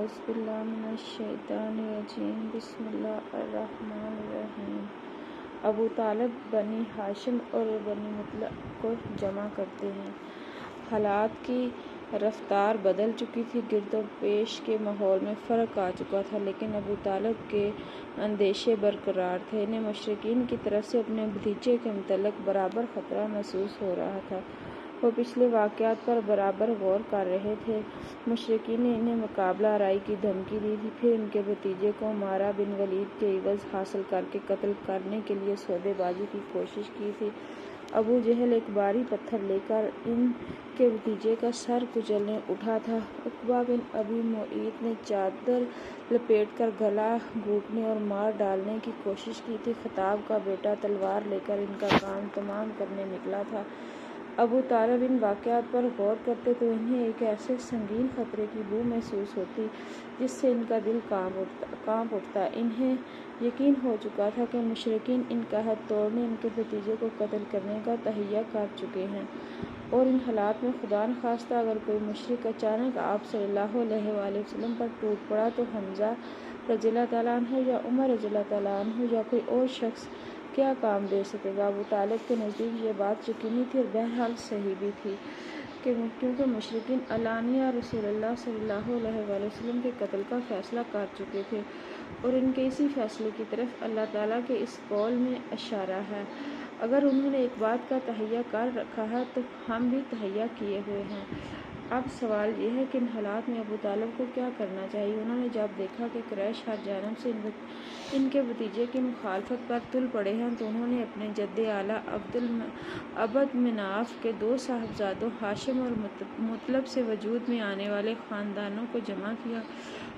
اعوذ باللہ من الشیطان الرجیم بسم اللہ الرحمن الرحیم۔ ابو طالب بنی ہاشم اور بنی مطلب کو جمع کرتے ہیں۔ حالات کی رفتار بدل چکی تھی، گرد و پیش کے ماحول میں فرق آ چکا تھا، لیکن ابو طالب کے اندیشے برقرار تھے۔ انہیں مشرکین کی طرف سے اپنے بھتیجے کے متعلق برابر خطرہ محسوس ہو رہا تھا۔ وہ پچھلے واقعات پر برابر غور کر رہے تھے۔ مشرکین نے انہیں مقابلہ آرائی کی دھمکی دی تھی، پھر ان کے بھتیجے کو عمارہ بن ولید کے عوض حاصل کر کے قتل کرنے کے لیے سودے بازی کی کوشش کی تھی۔ ابو جہل ایک بھاری پتھر لے کر ان کے بھتیجے کا سر کچلنے اٹھا تھا۔ عقبہ بن ابی معیط نے چادر لپیٹ کر گلا گھونٹنے اور مار ڈالنے کی کوشش کی تھی۔ خطاب کا بیٹا تلوار لے کر ان کا کام تمام کرنے نکلا تھا۔ ابو طالب ان واقعات پر غور کرتے تو انہیں ایک ایسے سنگین خطرے کی بو محسوس ہوتی جس سے ان کا دل کانپ اٹھتا۔ انہیں یقین ہو چکا تھا کہ مشرکین ان کا عہد توڑنے ان کے بھتیجے کو قتل کرنے کا تہیہ کر چکے ہیں، اور ان حالات میں خدا نخواستہ اگر کوئی مشرک اچانک آپ صلی اللہ علیہ وآلہ وسلم پر ٹوٹ پڑا تو حمزہ رضی اللہ تعالیٰ عنہ یا عمر رضی اللہ تعالیٰ عنہ یا کوئی اور شخص کیا کام دے سکے گا۔ ابو طالب کے نزدیک یہ بات یقینی تھی اور بہرحال صحیح بھی تھی، کیونکہ مشرکین علانیہ رسول اللہ صلی اللہ علیہ وآلہ وسلم کے قتل کا فیصلہ کر چکے تھے، اور ان کے اسی فیصلے کی طرف اللہ تعالیٰ کے اس قول میں اشارہ ہے، اگر انہوں نے ایک بات کا تہیہ کر رکھا ہے تو ہم بھی تہیہ کیے ہوئے ہیں۔ اب سوال یہ ہے کہ ان حالات میں ابو طالب کو کیا کرنا چاہیے۔ انہوں نے جب دیکھا کہ قریش ہر جانب سے ان کے بھتیجے کی مخالفت پر تل پڑے ہیں تو انہوں نے اپنے جد اعلیٰ عبد مناف کے دو صاحبزادوں ہاشم اور مطلب سے وجود میں آنے والے خاندانوں کو جمع کیا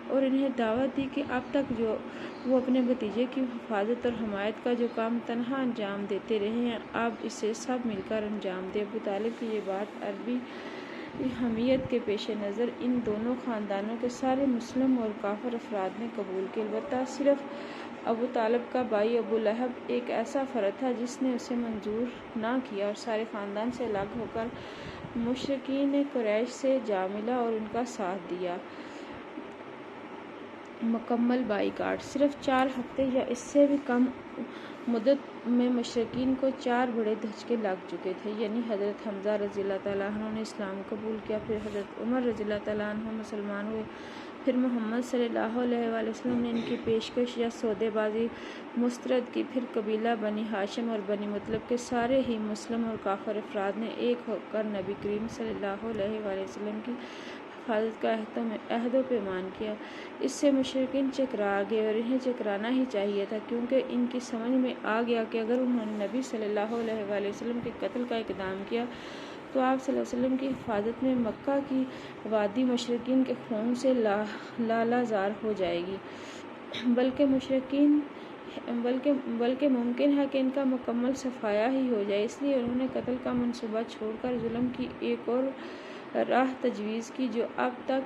اور انہیں دعوت دی کہ اب تک جو وہ اپنے بھتیجے کی حفاظت اور حمایت کا جو کام تنہا انجام دیتے رہے ہیں، اب اسے سب مل کر انجام دیں۔ ابو طالب کی یہ بات عربی حمیت کے پیش نظر ان دونوں خاندانوں کے سارے مسلم اور کافر افراد نے قبول کی، البتہ صرف ابو طالب کا بھائی ابو لہب ایک ایسا فرد تھا جس نے اسے منظور نہ کیا اور سارے خاندان سے الگ ہو کر مشرکین قریش سے جا ملا اور ان کا ساتھ دیا۔ مکمل بائیکاٹ۔ صرف 4 ہفتے یا اس سے بھی کم مدت میں مشرکین کو 4 بڑے دھچکے لگ چکے تھے، یعنی حضرت حمزہ رضی اللہ تعالیٰ عنہ نے اسلام قبول کیا، پھر حضرت عمر رضی اللہ تعالیٰ عنہ مسلمان ہوئے، پھر محمد صلی اللہ علیہ وآلہ وسلم نے ان کی پیشکش یا سودے بازی مسترد کی، پھر قبیلہ بنی ہاشم اور بنی مطلب کے سارے ہی مسلم اور کافر افراد نے ایک ہو کر نبی کریم صلی اللہ علیہ وآلہ وسلم کی حفاظت کا عہد و پیمان کیا۔ اس سے مشرکین چکرا گئے، اور انہیں چکرانا ہی چاہیے تھا، کیونکہ ان کی سمجھ میں آ گیا کہ اگر انہوں نے نبی صلی اللہ علیہ وآلہ وسلم کے قتل کا اقدام کیا تو آپ صلی اللہ علیہ وسلم کی حفاظت میں مکہ کی وادی مشرکین کے خون سے لالہزار ہو جائے گی، بلکہ ممکن ہے کہ ان کا مکمل صفایا ہی ہو جائے۔ اس لیے انہوں نے قتل کا منصوبہ چھوڑ کر ظلم کی ایک اور راہ تجویز کی جو اب تک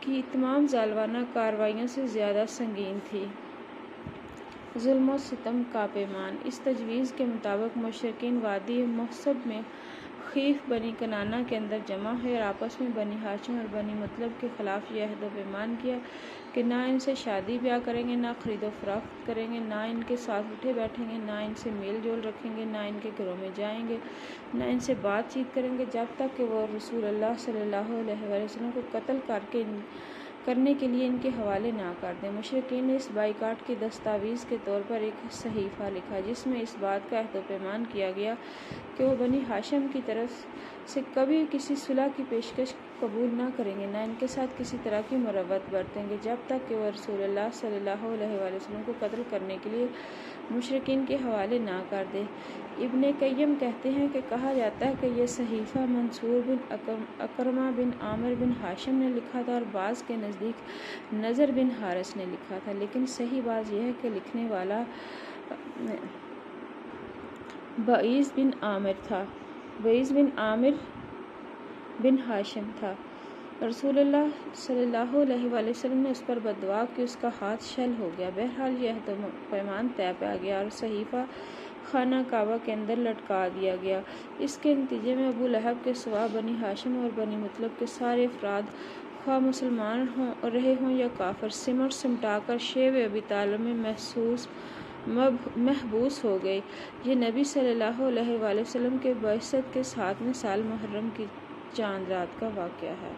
کی تمام ظالمانہ کارروائیوں سے زیادہ سنگین تھی۔ ظلم و ستم کا پیمان۔ اس تجویز کے مطابق مشرکین وادی محصب میں خیف بنی کنانہ کے اندر جمع ہوئے اور آپس میں بنی ہاشم اور بنی مطلب کے خلاف یہ عہد و پیمان کیا کہ نہ ان سے شادی بیاہ کریں گے، نہ خرید و فروخت کریں گے، نہ ان کے ساتھ اٹھے بیٹھیں گے، نہ ان سے میل جول رکھیں گے، نہ ان کے گھروں میں جائیں گے، نہ ان سے بات چیت کریں گے، جب تک کہ وہ رسول اللہ صلی اللہ علیہ وآلہ وسلم کو قتل کرنے کے لیے ان کے حوالے نہ کر دیں۔ مشرکین نے اس بائیکاٹ کی دستاویز کے طور پر ایک صحیفہ لکھا جس میں اس بات کا عہد و پیمان کیا گیا کہ وہ بنی ہاشم کی طرف سے کبھی کسی صلح کی پیشکش قبول نہ کریں گے، نہ ان کے ساتھ کسی طرح کی مروت برتیں گے، جب تک کہ وہ رسول اللہ صلی اللہ علیہ وآلہ وسلم کو قتل کرنے کے لیے مشرکین کے حوالے نہ کر دے۔ ابن قیم کہتے ہیں کہ کہا جاتا ہے کہ یہ صحیفہ منصور بن اکرمہ بن عامر بن ہاشم نے لکھا تھا اور بعض کے نزدیک نضر بن حارث نے لکھا تھا، لیکن صحیح بات یہ ہے کہ لکھنے والا بعیض بن عامر بن ہاشم تھا۔ رسول اللہ صلی اللہ علیہ وآلہ وسلم نے اس پر بد دعا کی، اس کا ہاتھ شل ہو گیا۔ بہرحال یہ عہد و پیمان طے پا گیا اور صحیفہ خانہ کعبہ کے اندر لٹکا دیا گیا۔ اس کے نتیجے میں ابو لہب کے سوا بنی ہاشم اور بنی مطلب کے سارے افراد خواہ مسلمان رہے ہوں یا کافر، سمٹ سمٹا کر شیب ابی طالب میں محبوس ہو گئے۔ یہ نبی صلی اللہ علیہ وآلہ وسلم کے بعثت کے 7ویں سال محرم کی چاند رات کا واقعہ ہے۔